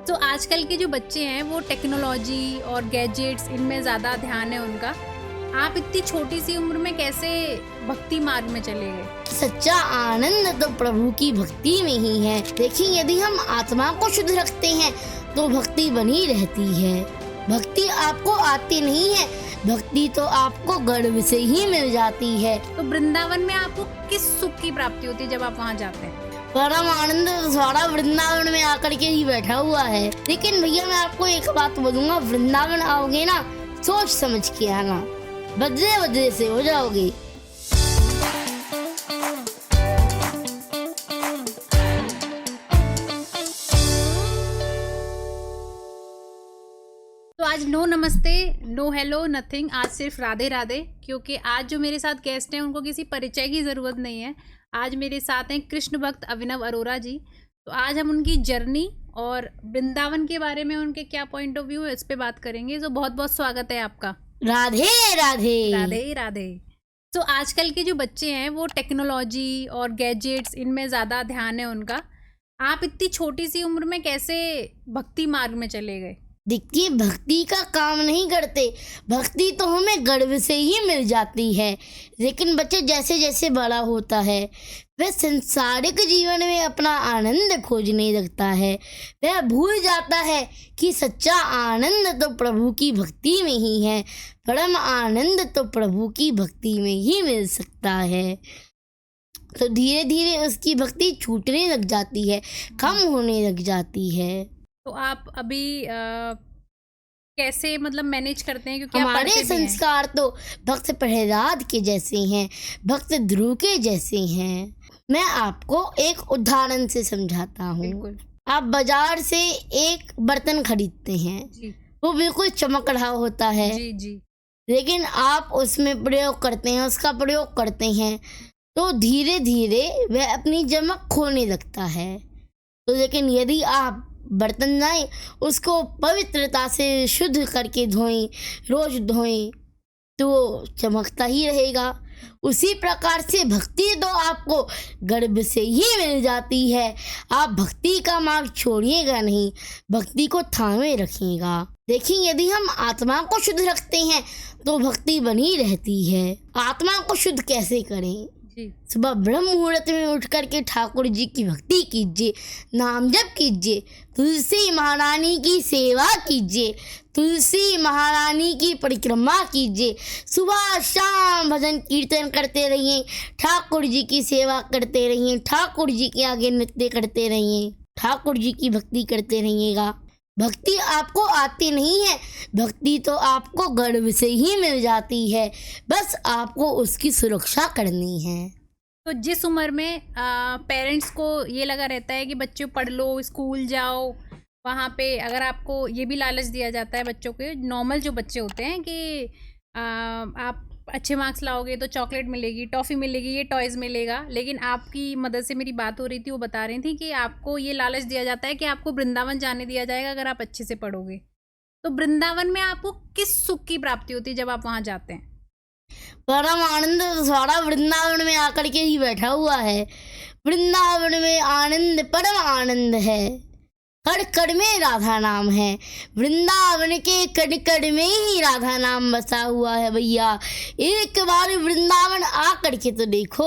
तो आजकल के जो बच्चे हैं वो टेक्नोलॉजी और गैजेट्स इनमें ज़्यादा ध्यान है उनका। आप इतनी छोटी सी उम्र में कैसे भक्ति मार्ग में चले गए? सच्चा आनंद तो प्रभु की भक्ति में ही है। देखिए, यदि हम आत्मा को शुद्ध रखते हैं तो भक्ति बनी रहती है। भक्ति आपको आती नहीं है, भक्ति तो आपको गर्भ से ही मिल जाती है। तो वृंदावन में आपको किस सुख की प्राप्ति होती है जब आप वहाँ जाते हैं? परम आनंद सारा वृंदावन में आकर के ही बैठा हुआ है। लेकिन भैया, मैं आपको एक बात बोलूंगा, वृंदावन आओगे ना, सोच समझ के आना, बदले बदले से हो जाओगे। तो आज नो नमस्ते, नो हेलो, नथिंग। आज सिर्फ राधे राधे, क्योंकि आज जो मेरे साथ गेस्ट हैं उनको किसी परिचय की ज़रूरत नहीं है। आज मेरे साथ हैं कृष्ण भक्त अभिनव अरोरा जी। तो आज हम उनकी जर्नी और वृंदावन के बारे में उनके क्या पॉइंट ऑफ व्यू है इस पे बात करेंगे। तो बहुत बहुत स्वागत है आपका। राधे राधे राधे राधे। तो आजकल के जो बच्चे हैं वो टेक्नोलॉजी और गैजेट्स इनमें ज़्यादा ध्यान है उनका। आप इतनी छोटी सी उम्र में कैसे भक्ति मार्ग में चले गए? देखिए, भक्ति का काम नहीं करते, भक्ति तो हमें गर्भ से ही मिल जाती है। लेकिन बच्चे जैसे जैसे बड़ा होता है वह संसारिक जीवन में अपना आनंद खोजने लगता है। वह भूल जाता है कि सच्चा आनंद तो प्रभु की भक्ति में ही है। परम आनंद तो प्रभु की भक्ति में ही मिल सकता है। तो धीरे धीरे उसकी भक्ति छूटने लग जाती है, कम होने लग जाती है। तो आप अभी कैसे मतलब मैनेज करते हैं, क्योंकि हमारे संस्कार तो भक्त प्रहलाद के जैसे हैं, भक्त ध्रुव के जैसे हैं। मैं आपको एक उदाहरण से समझाता हूँ। बिल्कुल। आप बाजार से एक बर्तन खरीदते हैं जी वो बिल्कुल चमक रहा होता है जी जी। लेकिन आप उसमें प्रयोग करते हैं, उसका प्रयोग करते हैं तो धीरे धीरे वह अपनी चमक खोने लगता है। तो लेकिन यदि आप बर्तन लाएं, उसको पवित्रता से शुद्ध करके धोएं, रोज धोएं, तो चमकता ही रहेगा। उसी प्रकार से भक्ति तो आपको गर्भ से ही मिल जाती है। आप भक्ति का मार्ग छोड़िएगा नहीं, भक्ति को थामे रखिएगा। देखिए, यदि हम आत्मा को शुद्ध रखते हैं तो भक्ति बनी रहती है। आत्मा को शुद्ध कैसे करें? सुबह ब्रह्म मुहूर्त में उठ करके ठाकुर जी की भक्ति कीजिए, नाम जप कीजिए, तुलसी महारानी की सेवा कीजिए, तुलसी महारानी की परिक्रमा कीजिए, सुबह शाम भजन कीर्तन करते रहिए, ठाकुर जी की सेवा करते रहिए, ठाकुर जी के आगे नृत्य करते रहिए, ठाकुर जी की भक्ति करते रहिएगा। भक्ति आपको आती नहीं है, भक्ति तो आपको गर्भ से ही मिल जाती है। बस आपको उसकी सुरक्षा करनी है। तो जिस उम्र में पेरेंट्स को ये लगा रहता है कि बच्चों पढ़ लो, स्कूल जाओ, वहाँ पे अगर आपको ये भी लालच दिया जाता है बच्चों के, नॉर्मल जो बच्चे होते हैं कि आप अच्छे मार्क्स लाओगे तो चॉकलेट मिलेगी, टॉफ़ी मिलेगी, ये टॉयज़ मिलेगा। लेकिन आपकी मदर से मेरी बात हो रही थी, वो बता रही थी कि आपको ये लालच दिया जाता है कि आपको वृंदावन जाने दिया जाएगा अगर आप अच्छे से पढ़ोगे। तो वृंदावन में आपको किस सुख की प्राप्ति होती है जब आप वहाँ जाते हैं? परम आनंद सारा वृंदावन में आकर के ही बैठा हुआ है। वृंदावन में आनंद परम आनंद है। कड़ कड़ में राधा नाम है। वृंदावन के कड़ कड़ में ही राधा नाम बसा हुआ है। भैया, एक बार वृंदावन आकर के तो देखो,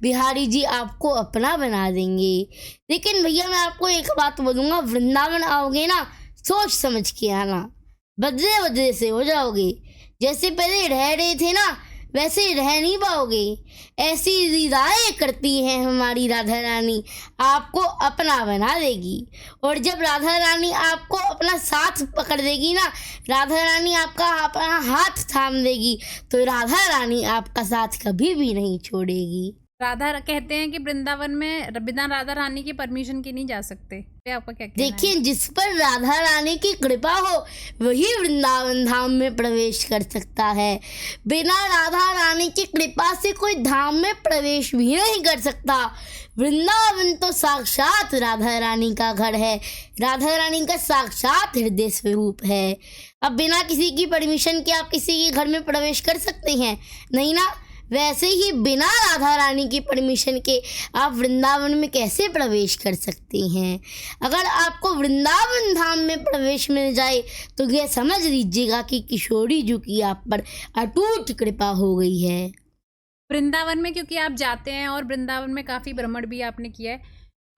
बिहारी जी आपको अपना बना देंगे। लेकिन भैया, मैं आपको एक बात बोलूँगा, वृंदावन आओगे ना, सोच समझ के आना, बदले बदले से हो जाओगे। जैसे पहले रह रहे थे ना, वैसे रह नहीं पाओगे। ऐसी लीलाएं करती हैं हमारी राधा रानी, आपको अपना बना देगी। और जब राधा रानी आपको अपना साथ पकड़ देगी ना, राधा रानी आपका अपना हाथ थाम देगी, तो राधा रानी आपका साथ कभी भी नहीं छोड़ेगी। राधा कहते हैं कि वृंदावन में बिना राधा रानी की परमिशन के नहीं जा सकते। आपका क्या कहना है? देखिए, जिस पर राधा रानी की कृपा हो वही वृंदावन धाम में प्रवेश कर सकता है। बिना राधा रानी की कृपा से कोई धाम में प्रवेश भी नहीं कर सकता। वृंदावन तो साक्षात राधा रानी का घर है, राधा रानी का साक्षात हृदय स्वरूप है। अब बिना किसी की परमिशन के आप किसी के घर में प्रवेश कर सकते हैं? नहीं ना। वैसे ही बिना राधा रानी की परमिशन के आप वृंदावन में कैसे प्रवेश कर सकते हैं। अगर आपको वृंदावन धाम में प्रवेश मिल जाए तो यह समझ लीजिएगा कि किशोरी जी की आप पर अटूट कृपा हो गई है। वृंदावन में क्योंकि आप जाते हैं और वृंदावन में काफ़ी भ्रमण भी आपने किया है,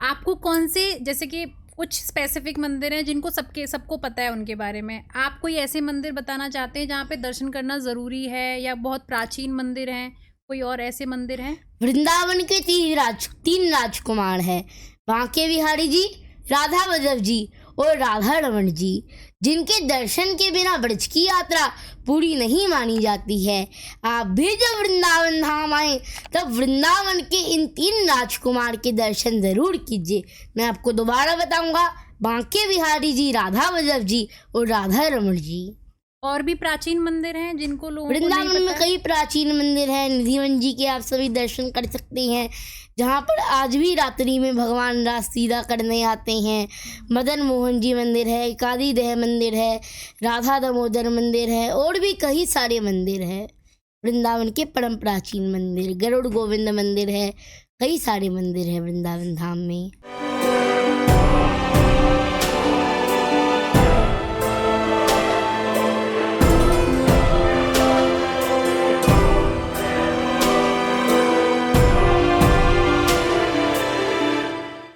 आपको कौन से, जैसे कि कुछ स्पेसिफिक मंदिर हैं जिनको सबको पता है उनके बारे में, आप कोई ऐसे मंदिर बताना चाहते हैं जहाँ पे दर्शन करना ज़रूरी है, या बहुत प्राचीन मंदिर हैं, कोई और ऐसे मंदिर हैं? वृंदावन के तीन राजकुमार हैं, बांके बिहारी जी, राधा वल्लभ जी और राधा रमण जी, जिनके दर्शन के बिना ब्रज की यात्रा पूरी नहीं मानी जाती है। आप भी जब वृंदावन धाम आए तब वृंदावन के इन तीन राजकुमार के दर्शन जरूर कीजिए। मैं आपको दोबारा बताऊंगा, बांके बिहारी जी, राधा वल्लभ जी और राधा रमण जी। और भी प्राचीन मंदिर हैं जिनको लोगों को नहीं वृंदावन में पता? कई प्राचीन मंदिर हैं। निधिवन जी के आप सभी दर्शन कर सकते हैं, जहाँ पर आज भी रात्रि में भगवान रास लीला करने आते हैं। मदन मोहन जी मंदिर है, एकादी देह मंदिर है, राधा दामोदर मंदिर है और भी कई सारे मंदिर हैं। वृंदावन के परम प्राचीन मंदिर, गरुड़ गोविंद मंदिर है, कई सारे मंदिर हैं वृंदावन धाम में।